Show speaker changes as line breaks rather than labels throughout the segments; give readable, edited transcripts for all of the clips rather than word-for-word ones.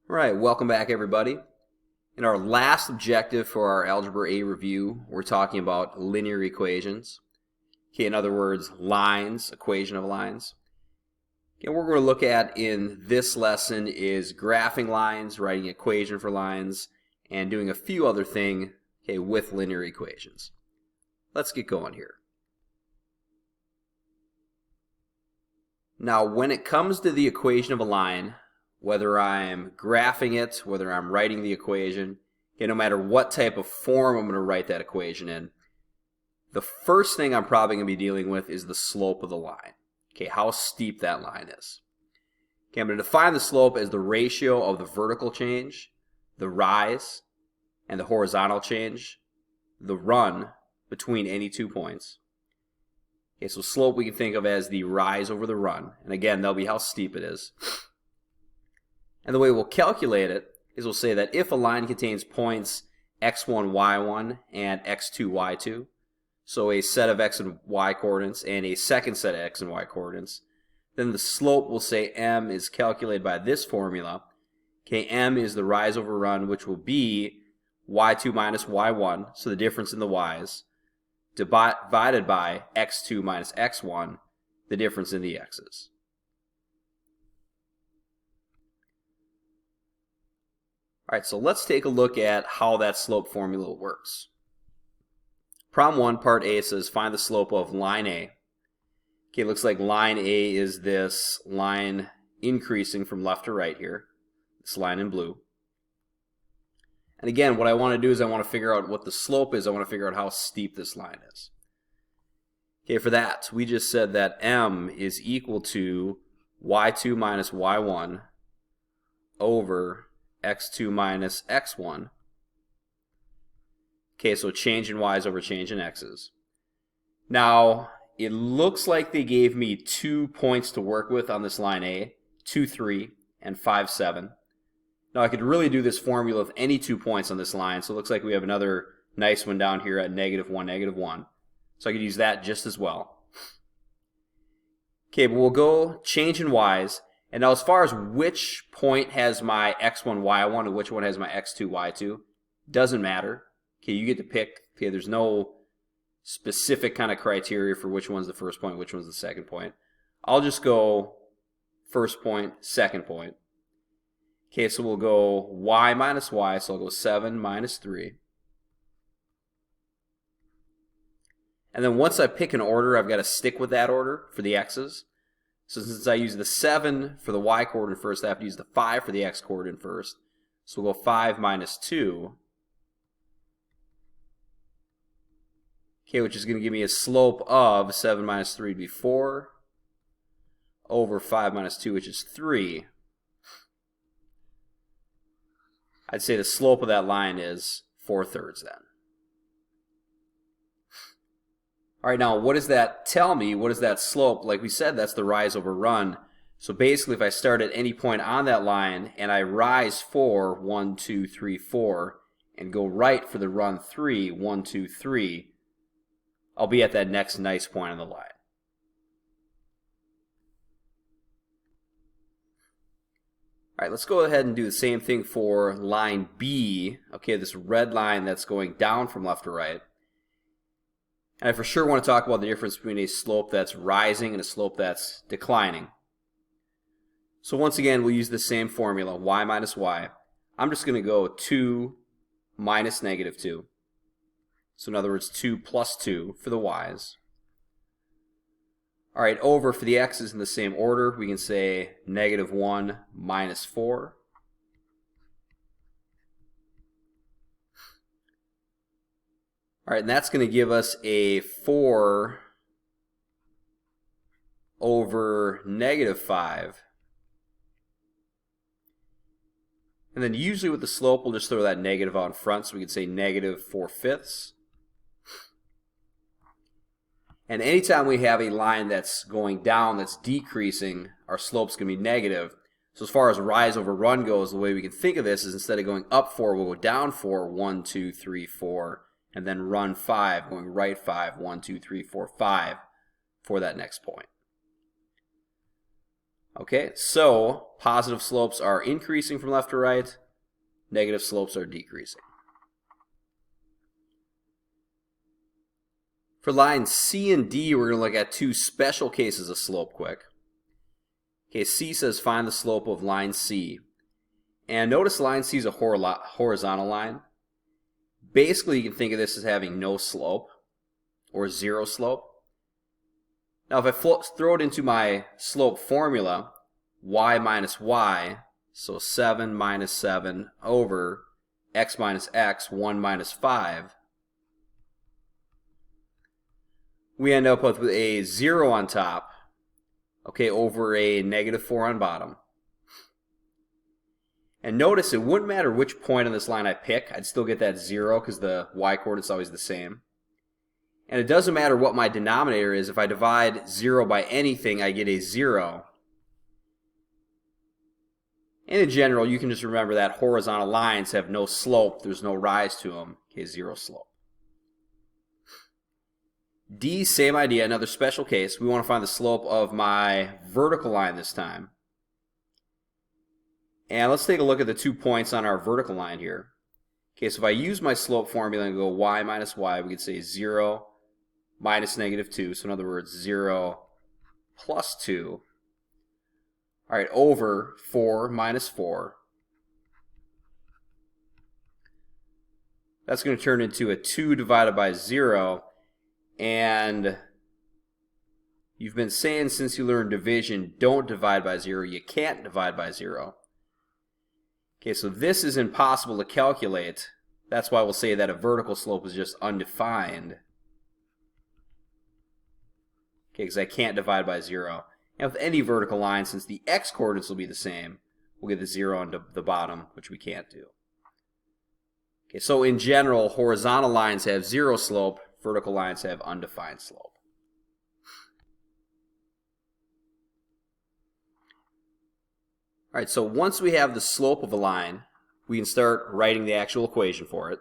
All right, welcome back everybody. In our last objective for our Algebra A review, we're talking about linear equations. Okay, in other words, lines, equation of lines. Okay, what we're going to look at in this lesson is graphing lines, writing equation for lines, and doing a few other things with linear equations. Let's get going here. Now, when it comes to the equation of a line, whether I'm graphing it, whether I'm writing the equation, no matter what type of form I'm going to write that equation in, the first thing I'm probably going to be dealing with is the slope of the line. Okay, how steep that line is. Okay, I'm going to define the slope as the ratio of the vertical change, the rise, and the horizontal change, the run between any 2 points. Okay, so slope we can think of as the rise over the run, and again, that'll be how steep it is. And the way we'll calculate it is we'll say that if a line contains points x1, y1, and x2, y2, so a set of x and y coordinates and a second set of x and y coordinates, then the slope we'll say m is calculated by this formula. Okay, m is the rise over run, which will be y2 minus y1, so the difference in the y's, divided by x2 minus x1, the difference in the x's. All right, so let's take a look at how that slope formula works. Problem 1, part A says find the slope of line A. Okay, it looks like line A is this line increasing from left to right here, this line in blue. And again, what I want to do is I want to figure out what the slope is. I want to figure out how steep this line is. Okay, for that, we just said that m is equal to y2 minus y1 over x2 minus x1. Okay, so change in y's over change in x's. Now, it looks like they gave me 2 points to work with on this line A, 2, 3, and 5, 7. Now, I could really do this formula with any 2 points on this line, so it looks like we have another nice one down here at -1, -1. So I could use that just as well. Okay, but we'll go change in y's. And now as far as which point has my x1, y1, and which one has my x2, y2, doesn't matter. Okay, you get to pick. Okay, there's no specific kind of criteria for which one's the first point, which one's the second point. I'll just go first point, second point. Okay, so we'll go y minus y, so I'll go 7 minus 3. And then once I pick an order, I've got to stick with that order for the x's. So since I use the 7 for the y coordinate first, I have to use the 5 for the x coordinate first. So we'll go 5 minus 2. Okay, which is going to give me a slope of 7 minus 3 to be 4 over 5 minus 2, which is 3. I'd say the slope of that line is 4/3 then. All right, now what does that tell me? What is that slope? Like we said, that's the rise over run. So basically, if I start at any point on that line and I rise 4, 1, 2, 3, 4, and go right for the run 3, 1, 2, 3, I'll be at that next nice point on the line. All right, let's go ahead and do the same thing for line B. Okay, this red line that's going down from left to right. And I for sure want to talk about the difference between a slope that's rising and a slope that's declining. So once again, we'll use the same formula, y minus y. I'm just going to go 2 minus -2. So in other words, 2 plus 2 for the y's. All right, over for the x's in the same order, we can say -1 minus 4. All right, and that's going to give us a 4 over -5. And then usually with the slope, we'll just throw that negative out in front, so we can say -4/5. And anytime we have a line that's going down, that's decreasing, our slope's going to be negative. So as far as rise over run goes, the way we can think of this is instead of going up 4, we'll go down 4, 1, 2, 3, 4, and then run 5, going right 5, 1, 2, 3, 4, 5 for that next point. Okay, so positive slopes are increasing from left to right, negative slopes are decreasing. For lines C and D, we're going to look at two special cases of slope quick. Okay, C says find the slope of line C. And notice line C is a horizontal line. Basically, you can think of this as having no slope or zero slope. Now, if I throw it into my slope formula, y minus y, so 7 minus 7 over x minus x, 1 minus 5, we end up with a 0 on top, okay, over a negative 4 on bottom. And notice it wouldn't matter which point on this line I pick, I'd still get that 0 because the y-coordinate's always the same. And it doesn't matter what my denominator is. If I divide 0 by anything, I get a 0. And in general, you can just remember that horizontal lines have no slope. There's no rise to them. Okay, 0 slope. D, same idea, another special case. We want to find the slope of my vertical line this time. And let's take a look at the 2 points on our vertical line here. Okay, so if I use my slope formula and go y minus y, we could say 0 minus negative 2. So in other words, 0 plus 2. All right, over 4 minus 4. That's going to turn into a 2 divided by 0. And you've been saying since you learned division, don't divide by 0. You can't divide by 0. Okay, so this is impossible to calculate. That's why we'll say that a vertical slope is just undefined. Okay, because I can't divide by 0. And with any vertical line, since the x-coordinates will be the same, we'll get the 0 on the bottom, which we can't do. Okay, so in general, horizontal lines have 0 slope, vertical lines have undefined slope. All right, so once we have the slope of a line, we can start writing the actual equation for it.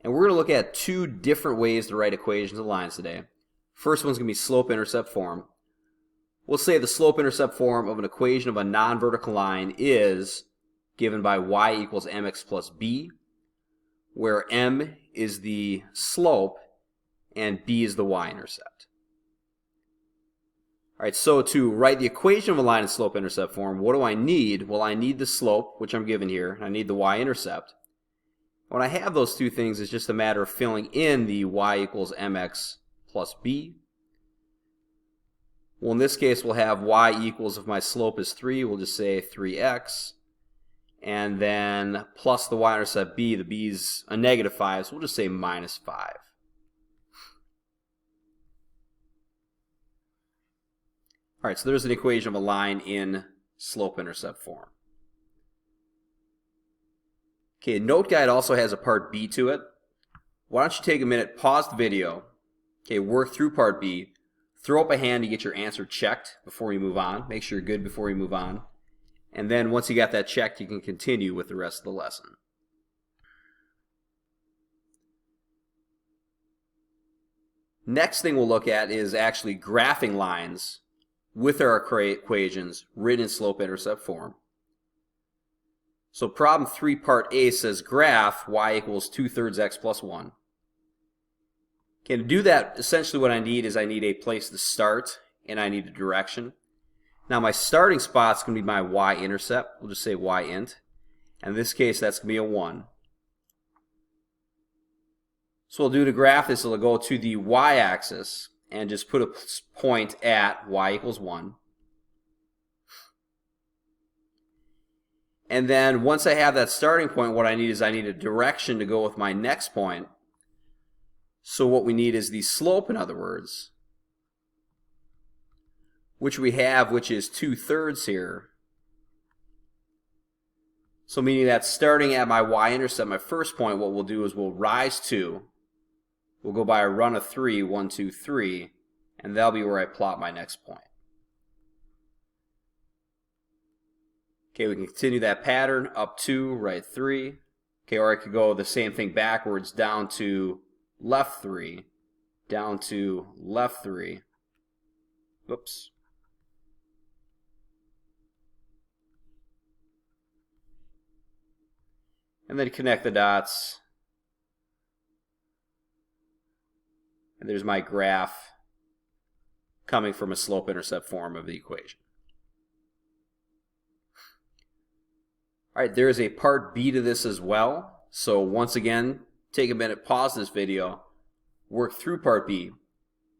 And we're going to look at two different ways to write equations of lines today. First one's going to be slope-intercept form. We'll say the slope-intercept form of an equation of a non-vertical line is given by y equals mx plus b, where m is the slope and b is the y-intercept. All right, so to write the equation of a line in slope-intercept form, what do I need? Well, I need the slope, which I'm given here, and I need the y-intercept. When I have those two things, it's just a matter of filling in the y equals mx plus b. Well, in this case, we'll have y equals, if my slope is 3, we'll just say 3x. And then plus the y-intercept b, the b's a negative 5, so we'll just say minus 5. All right, so there's an equation of a line in slope-intercept form. Okay, Note Guide also has a part B to it. Why don't you take a minute, pause the video, okay, work through part B, throw up a hand to get your answer checked before you move on. Make sure you're good before you move on. And then once you got that checked, you can continue with the rest of the lesson. Next thing we'll look at is actually graphing lines with our equations written in slope-intercept form. So problem 3 part A says graph y equals 2/3 x plus 1. Okay, to do that, essentially what I need is I need a place to start and I need a direction. Now my starting spot's going to be my y-intercept. We'll just say y-int. And in this case, that's going to be a 1. So we'll do to graph this, it'll go to the y-axis and just put a point at y equals 1. And then once I have that starting point, what I need is I need a direction to go with my next point. So what we need is the slope, in other words, which we have, which is 2/3 here. So meaning that starting at my y-intercept, my first point, what we'll do is we'll rise 2. We'll go by a run of 3, 1, 2, 3, and that'll be where I plot my next point. Okay, we can continue that pattern up 2, right 3. Okay, or I could go the same thing backwards down to left 3, down to left 3. Whoops. and then connect the dots. And there's my graph coming from a slope-intercept form of the equation. All right, there is a part B to this as well. So once again, take a minute, pause this video, work through part B.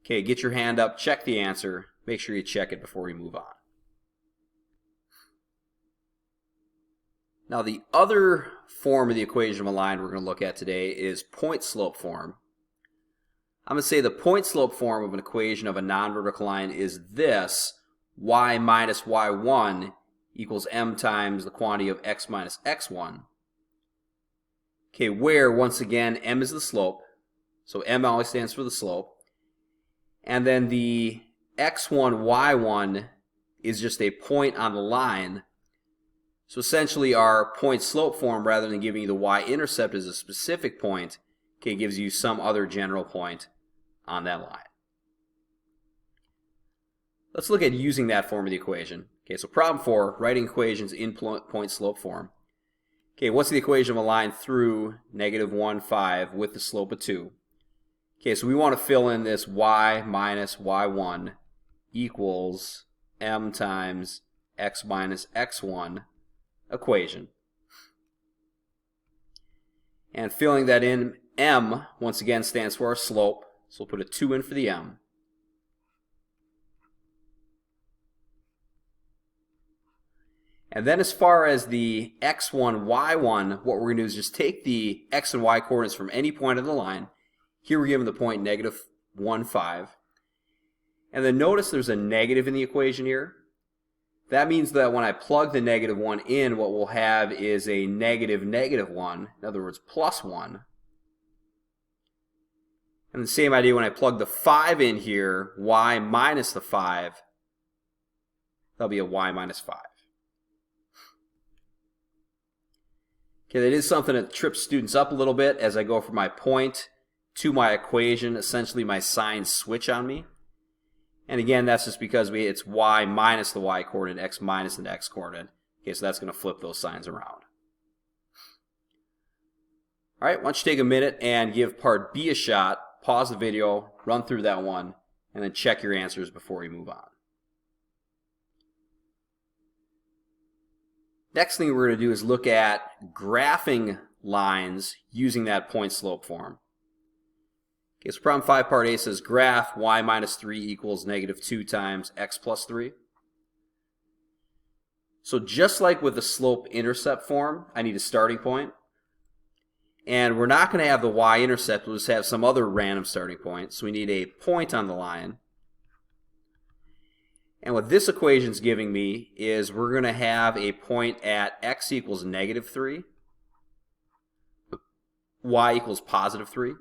Okay, get your hand up, check the answer, make sure you check it before we move on. Now the other form of the equation of a line we're going to look at today is point-slope form. I'm going to say the point-slope form of an equation of a non-vertical line is this: y minus y1 equals m times the quantity of x minus x1. Okay, where, once again, m is the slope, so m always stands for the slope, and then the x1, y1 is just a point on the line. So essentially our point-slope form, rather than giving you the y-intercept as a specific point, okay, gives you some other general point on that line. Let's look at using that form of the equation. Okay, so problem 4, writing equations in point-slope form. Okay, what's the equation of a line through -1, 5 with the slope of 2? Okay, so we want to fill in this y minus y1 equals m times x minus x1 equation. And filling that in, m, once again, stands for our slope, so we'll put a 2 in for the m. And then as far as the x1, y1, what we're going to do is just take the x and y coordinates from any point of the line. Here we're given the point -1, 5. And then notice there's a negative in the equation here. That means that when I plug the -1 in, what we'll have is a -1, in other words, +1. And the same idea when I plug the 5 in here, y minus the 5, that'll be a y minus 5. Okay, that is something that trips students up a little bit as I go from my point to my equation. Essentially, my signs switch on me. And again, that's just because it's y minus the y coordinate, x minus the x coordinate. Okay, so that's going to flip those signs around. All right, why don't you take a minute and give part B a shot, pause the video, run through that one, and then check your answers before we move on. Next thing we're going to do is look at graphing lines using that point-slope form. Okay, so problem 5, part A says graph y minus 3 equals -2 times x plus 3. So just like with the slope-intercept form, I need a starting point. And we're not going to have the y-intercept, we'll just have some other random starting point. So we need a point on the line. And what this equation is giving me is we're going to have a point at x equals -3, y equals +3.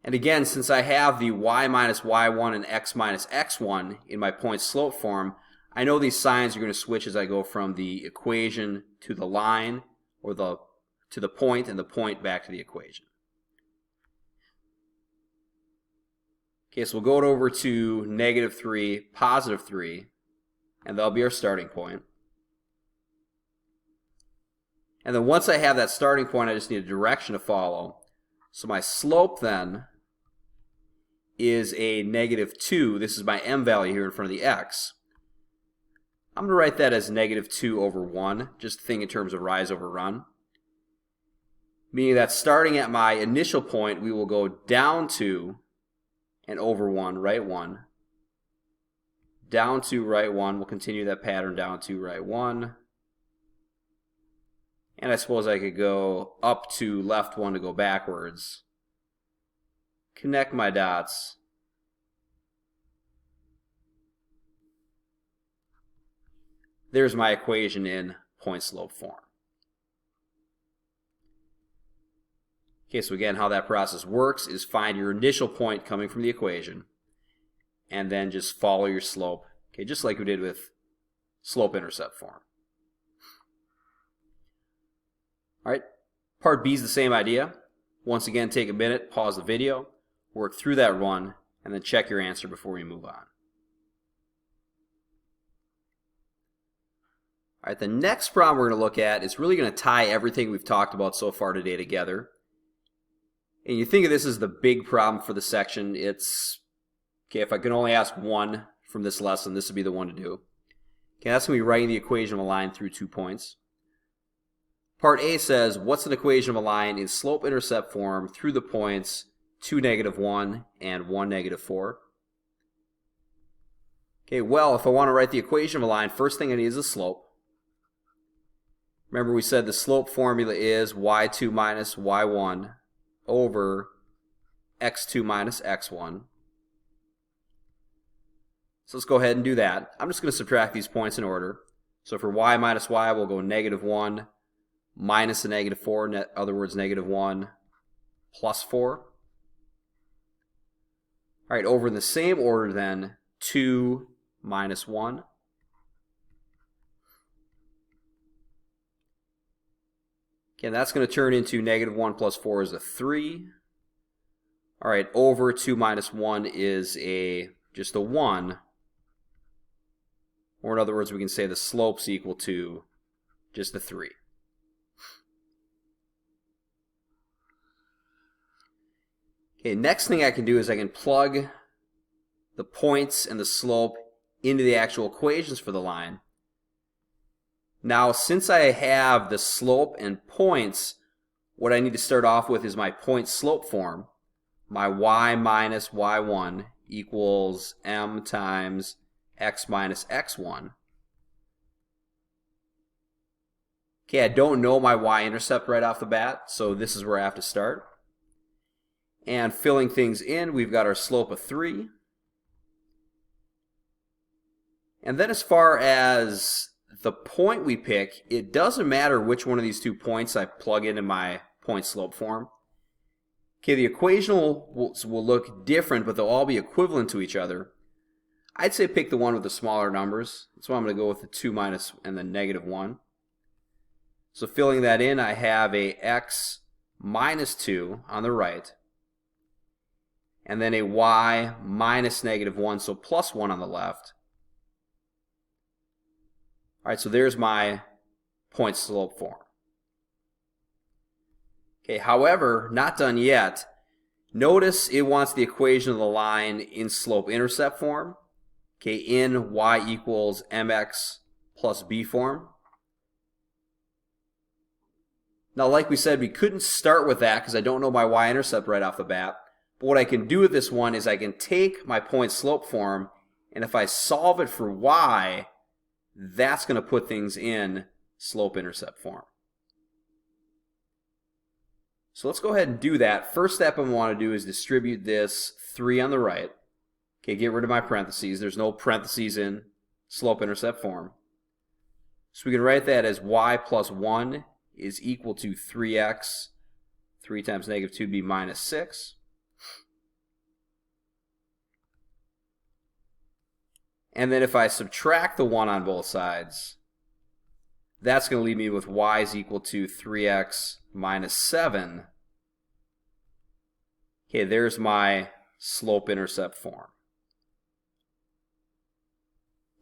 And again, since I have the y minus y1 and x minus x1 in my point-slope form, I know these signs are going to switch as I go from the equation to the line, or to the point, and the point back to the equation. Okay, so we'll go over to -3, +3, and that'll be our starting point. And then once I have that starting point, I just need a direction to follow. So my slope then is a -2. This is my m value here in front of the x. I'm going to write that as -2 over 1, just think in terms of rise over run. Meaning that starting at my initial point, we will go down 2 and over 1, right 1. Down 2, right 1. We'll continue that pattern, down 2, right 1. And I suppose I could go up 2, left 1 to go backwards. Connect my dots. There's my equation in point-slope form. Okay, so again, how that process works is find your initial point coming from the equation, and then just follow your slope, okay, just like we did with slope-intercept form. All right, part B is the same idea. Once again, take a minute, pause the video, work through that run, and then check your answer before we move on. All right, the next problem we're going to look at is really going to tie everything we've talked about so far today together. And you think of this as the big problem for the section. It's, okay, if I can only ask one from this lesson, this would be the one to do. Okay, that's going to be writing the equation of a line through 2 points. Part A says, what's an equation of a line in slope-intercept form through the points 2, -1 and 1, -4? Okay, well, if I want to write the equation of a line, first thing I need is a slope. Remember we said the slope formula is y2 minus y1 over x2 minus x1. So let's go ahead and do that. I'm just going to subtract these points in order. So for y minus y, we'll go -1 minus a -4, in other words, -1 plus 4. All right, over in the same order then, 2 minus 1. Okay, that's going to turn into -1 plus 4 is a 3. All right, over 2 minus 1 is just a 1. Or in other words, we can say the slope's equal to just a 3. Okay, next thing I can do is I can plug the points and the slope into the actual equations for the line. Now, since I have the slope and points, what I need to start off with is my point-slope form. My y minus y1 equals m times x minus x1. Okay, I don't know my y-intercept right off the bat, so this is where I have to start. And filling things in, we've got our slope of 3. And then as far as the point we pick, it doesn't matter which one of these 2 points I plug into my point-slope form. Okay, the equation will look different, but they'll all be equivalent to each other. I'd say pick the one with the smaller numbers. So I'm going to go with the 2 minus and then -1. So filling that in, I have a x minus 2 on the right, and then a y minus -1, so plus 1 on the left. All right, so there's my point-slope form. Okay, however, not done yet. Notice it wants the equation of the line in slope-intercept form. Okay, in y equals mx plus b form. Now, like we said, we couldn't start with that because I don't know my y-intercept right off the bat. But what I can do with this one is I can take my point-slope form, and if I solve it for y, that's going to put things in slope-intercept form. So let's go ahead and do that. First step I want to do is distribute this 3 on the right. Okay, get rid of my parentheses. There's no parentheses in slope-intercept form. So we can write that as y plus 1 is equal to 3x. 3 times -2b minus 6. And then if I subtract the 1 on both sides, that's going to leave me with y is equal to 3x minus 7. Okay, there's my slope-intercept form.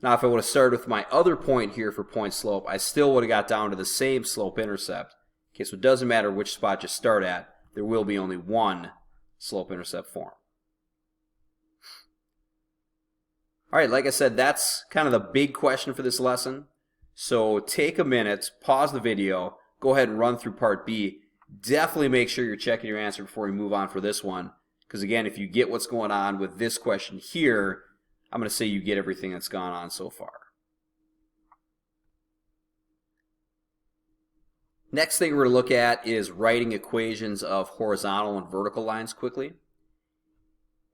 Now, if I would have started with my other point here for point-slope, I still would have got down to the same slope-intercept. Okay, so it doesn't matter which spot you start at. There will be only one slope-intercept form. All right, like I said, that's kind of the big question for this lesson. So take a minute, pause the video, go ahead and run through part B. Definitely make sure you're checking your answer before you move on for this one. Because again, if you get what's going on with this question here, I'm going to say you get everything that's gone on so far. Next thing we're going to look at is writing equations of horizontal and vertical lines quickly.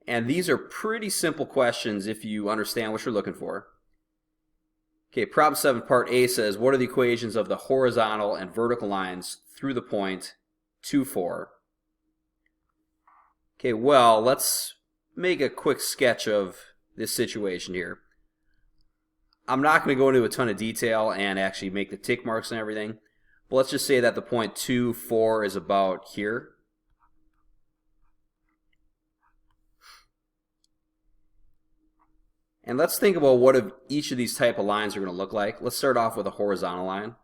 And these are pretty simple questions if you understand what you're looking for. Okay, problem 7, part A says, what are the equations of the horizontal and vertical lines through the point 2, 4? Okay, well, let's make a quick sketch of this situation here. I'm not going to go into a ton of detail and actually make the tick marks and everything, but let's just say that the point 2, 4 is about here. And let's think about what each of these type of lines are going to look like. Let's start off with a horizontal line.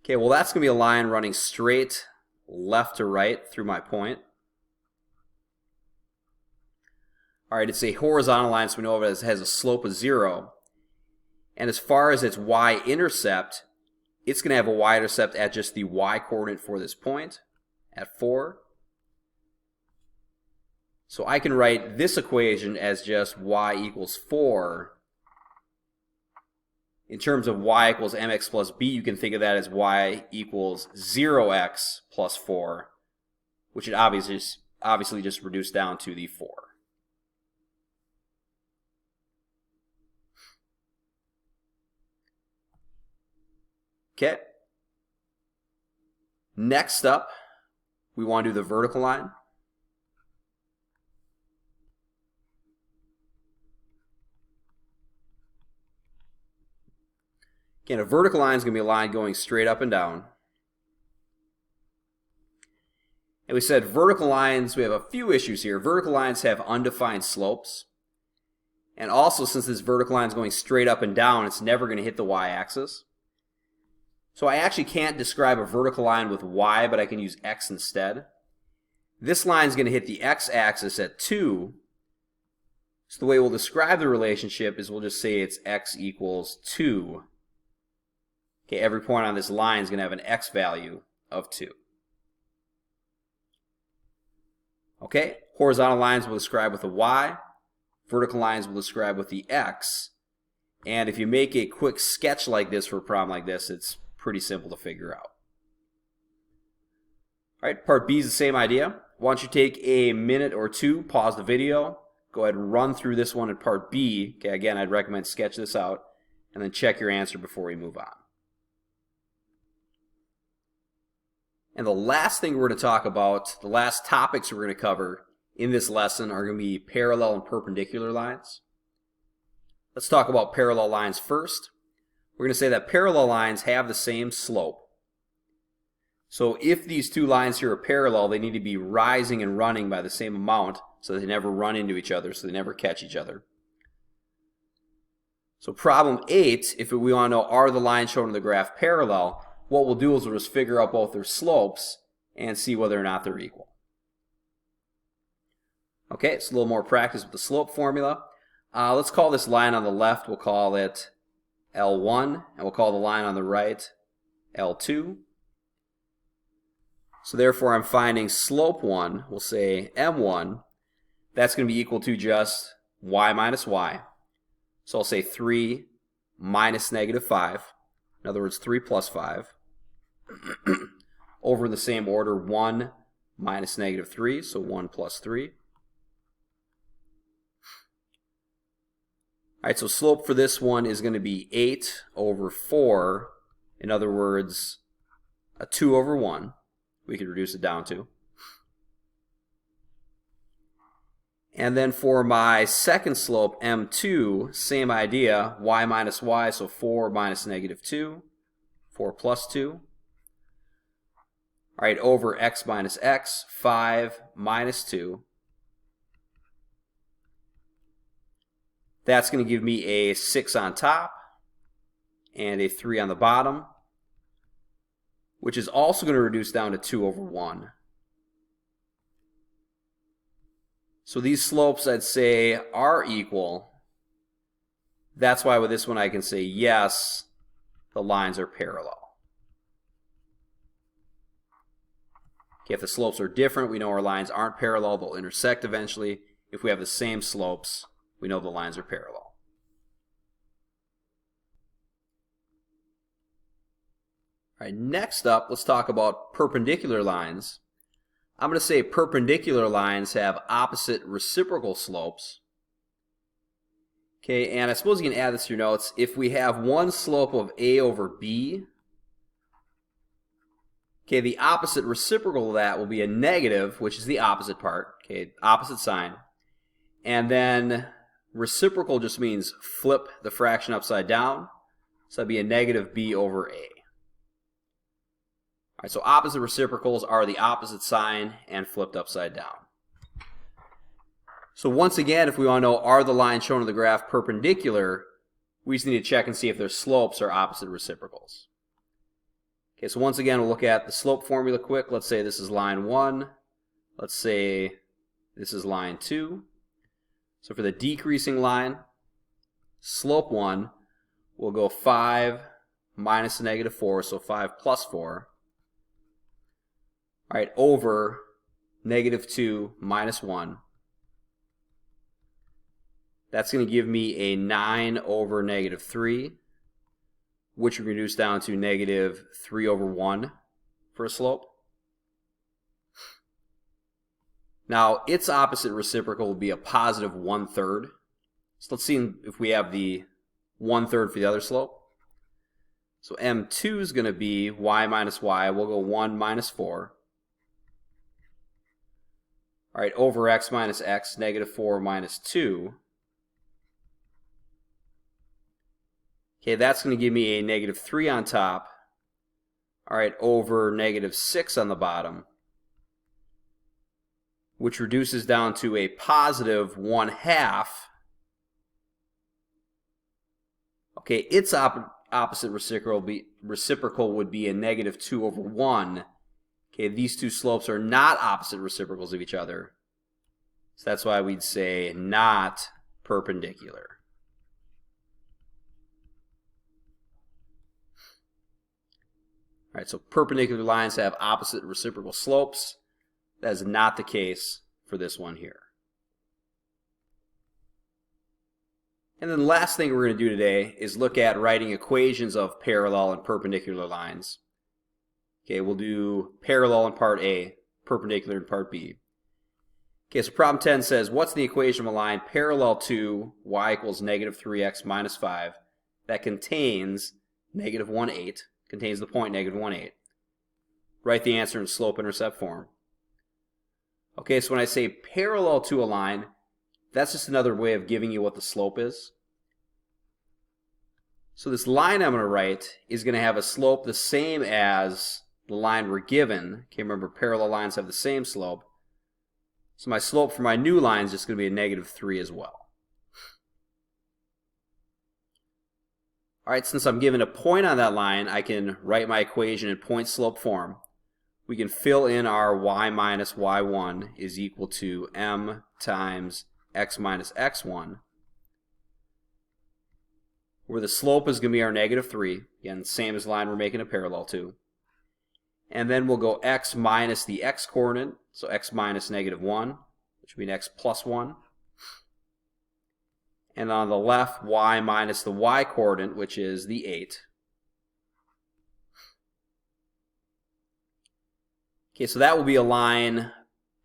Okay, well that's going to be a line running straight left to right through my point. Alright, it's a horizontal line, so we know it has a slope of 0. And as far as its y-intercept, it's going to have a y-intercept at just the y-coordinate for this point, at 4. So I can write this equation as just y equals 4. In terms of y equals mx plus b, you can think of that as y equals 0x plus 4, which it obviously just reduced down to the 4. Okay. Next up, we want to do the vertical line. Again, a vertical line is going to be a line going straight up and down. And we said vertical lines, we have a few issues here. Vertical lines have undefined slopes. And also, since this vertical line is going straight up and down, it's never going to hit the y-axis. So I actually can't describe a vertical line with y, but I can use x instead. This line is going to hit the x-axis at 2. So the way we'll describe the relationship is we'll just say it's x equals 2. Okay, every point on this line is going to have an x value of 2. Okay, horizontal lines we'll describe with a y. Vertical lines we'll describe with the x. And if you make a quick sketch like this for a problem like this, it's pretty simple to figure out. All right, part B is the same idea. Why don't you take a minute or two, pause the video, go ahead and run through this one in part B. Okay, again, I'd recommend sketch this out, and then check your answer before we move on. And the last thing we're going to talk about, the last topics we're going to cover in this lesson are going to be parallel and perpendicular lines. Let's talk about parallel lines first. We're going to say that parallel lines have the same slope. So if these two lines here are parallel, they need to be rising and running by the same amount so they never run into each other, so they never catch each other. So problem 8, if we want to know are the lines shown in the graph parallel, what we'll do is we'll just figure out both their slopes and see whether or not they're equal. Okay, it's a little more practice with the slope formula. Let's call this line on the left, we'll call it L1, and we'll call the line on the right L2. So therefore I'm finding slope 1, we'll say M1, that's going to be equal to just y minus y. So I'll say 3 minus negative 5, in other words 3 plus 5, over the same order 1 minus negative 3, so 1 plus 3. Alright, so slope for this one is going to be 8 over 4, in other words a 2 over 1, we could reduce it down to. And then for my second slope, M2, same idea, y minus y, so 4 minus negative 2, 4 plus 2. All right, over x minus x, 5 minus 2. That's going to give me a 6 on top and a 3 on the bottom, which is also going to reduce down to 2 over 1. So these slopes, I'd say, are equal. That's why with this one I can say, yes, the lines are parallel. Okay, if the slopes are different, we know our lines aren't parallel. They'll intersect eventually. If we have the same slopes, we know the lines are parallel. All right, next up, let's talk about perpendicular lines. I'm going to say perpendicular lines have opposite reciprocal slopes. Okay, and I suppose you can add this to your notes. If we have one slope of a over b, okay, the opposite reciprocal of that will be a negative, which is the opposite part, okay, opposite sign. And then reciprocal just means flip the fraction upside down, so that'd be a negative b over a. All right, so opposite reciprocals are the opposite sign and flipped upside down. So once again, if we want to know, are the lines shown on the graph perpendicular, we just need to check and see if their slopes are opposite reciprocals. Okay, so once again, we'll look at the slope formula quick. Let's say this is line 1. Let's say this is line 2. So for the decreasing line, slope 1 will go 5 minus negative 4, so 5 plus 4. All right, over negative 2 minus 1. That's going to give me a 9 over negative 3, which we reduce down to negative 3 over 1 for a slope. Now, its opposite reciprocal will be a positive 1/3. So let's see if we have the 1/3 for the other slope. So M2 is going to be y minus y. We'll go 1 minus 4. All right, over x minus x, negative 4 minus 2. Okay, that's going to give me a negative 3 on top. All right, over negative 6 on the bottom, which reduces down to a positive 1/2. Okay, its opposite reciprocal would be a negative 2 over 1. Okay, these two slopes are not opposite reciprocals of each other. So that's why we'd say not perpendicular. All right, so perpendicular lines have opposite reciprocal slopes. That is not the case for this one here. And then the last thing we're going to do today is look at writing equations of parallel and perpendicular lines. Okay, we'll do parallel in part A, perpendicular in part B. Okay, so problem 10 says, what's the equation of a line parallel to y equals negative 3x minus 5 that contains negative 1/8, contains the point negative 1/8? Write the answer in slope-intercept form. Okay, so when I say parallel to a line, that's just another way of giving you what the slope is. So this line I'm going to write is going to have a slope the same as the line we're given. Okay, remember parallel lines have the same slope. So my slope for my new line is just going to be a negative 3 as well. All right, since I'm given a point on that line, I can write my equation in point slope form. We can fill in our y minus y1 is equal to m times x minus x1, where the slope is going to be our negative 3. Again, same as the line we're making a parallel to. And then we'll go x minus the x coordinate, so x minus negative 1, which would be x plus 1. And on the left, y minus the y coordinate, which is the 8. Okay, so that will be a line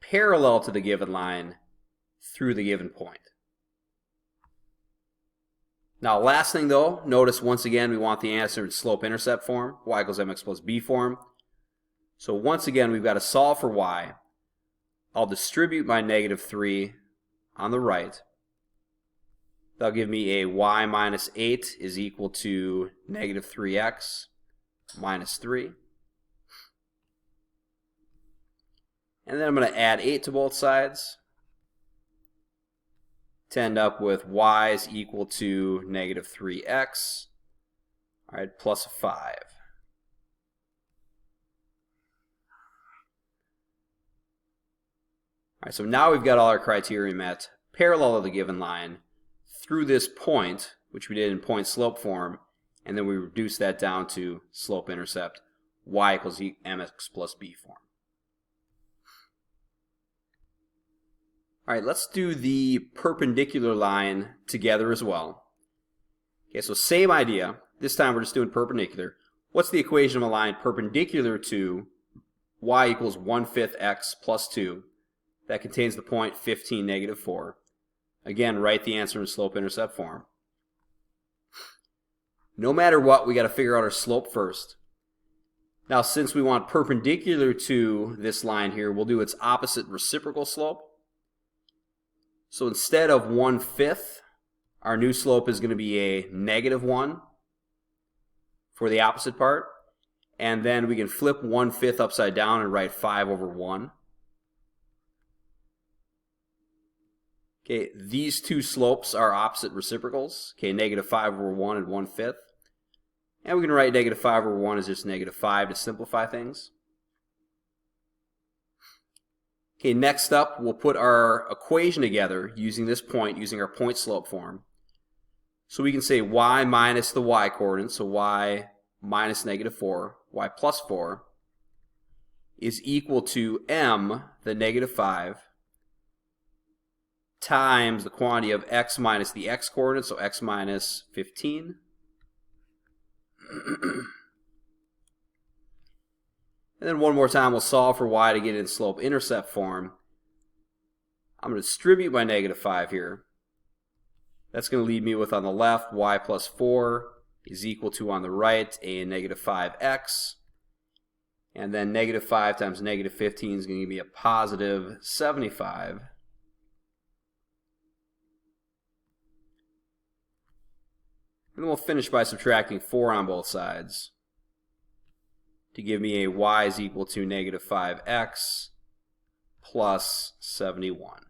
parallel to the given line through the given point. Now, last thing though, notice once again we want the answer in slope-intercept form, y equals mx plus b form. So once again, we've got to solve for y. I'll distribute my negative 3 on the right. That'll give me a y minus 8 is equal to negative 3x minus 3. And then I'm going to add 8 to both sides to end up with y is equal to negative 3x, all right, plus 5. All right, so now we've got all our criteria met, parallel to the given line, through this point, which we did in point slope form, and then we reduce that down to slope-intercept, y equals mx plus b form. All right, let's do the perpendicular line together as well. Okay, so same idea. This time we're just doing perpendicular. What's the equation of a line perpendicular to y equals 1/5 x plus 2 that contains the point 15, negative 4? Again, write the answer in slope-intercept form. No matter what, we got to figure out our slope first. Now, since we want perpendicular to this line here, we'll do its opposite reciprocal slope. So instead of 1/5, our new slope is going to be a negative 1 for the opposite part. And then we can flip 1/5 upside down and write 5 over 1. Okay, these two slopes are opposite reciprocals. Okay, -5/1 and 1/5. And we can write -5/1 as just -5 to simplify things. Okay, next up, we'll put our equation together using this point, using our point slope form. So we can say y minus the y coordinate, so y minus -4, y plus 4, is equal to m, the -5, times the quantity of x minus the x coordinate, so x minus 15. And then one more time, we'll solve for y to get it in slope-intercept form. I'm going to distribute my -5 here. That's going to leave me with, on the left, y plus 4 is equal to, on the right, a -5x. And then -5 times -15 is going to give me a positive 75. And then we'll finish by subtracting 4 on both sides to give me a y is equal to -5x plus 71.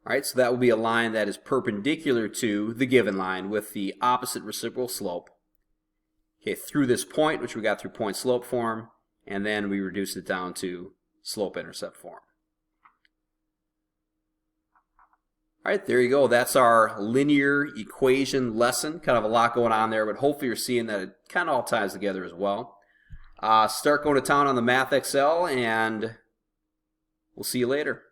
All right, so that will be a line that is perpendicular to the given line with the opposite reciprocal slope. Okay, through this point, which we got through point slope form, and then we reduced it down to slope-intercept form. All right, there you go. That's our linear equation lesson. Kind of a lot going on there, but hopefully you're seeing that it kind of all ties together as well. Start going to town on the Math Excel, and we'll see you later.